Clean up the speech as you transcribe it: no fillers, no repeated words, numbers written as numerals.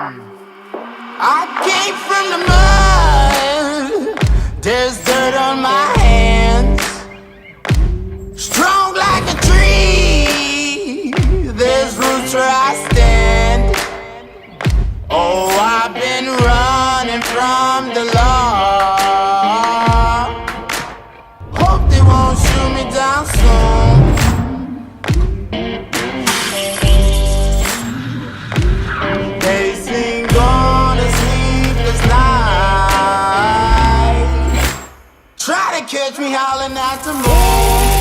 I came from the mud. There's dirt on my hands. Strong like a tree. There's roots where I stand. Oh, I've been running from the law. Hope they won't shoot me down soon. They sing on a sleepless night. Try to catch me howling at the moon.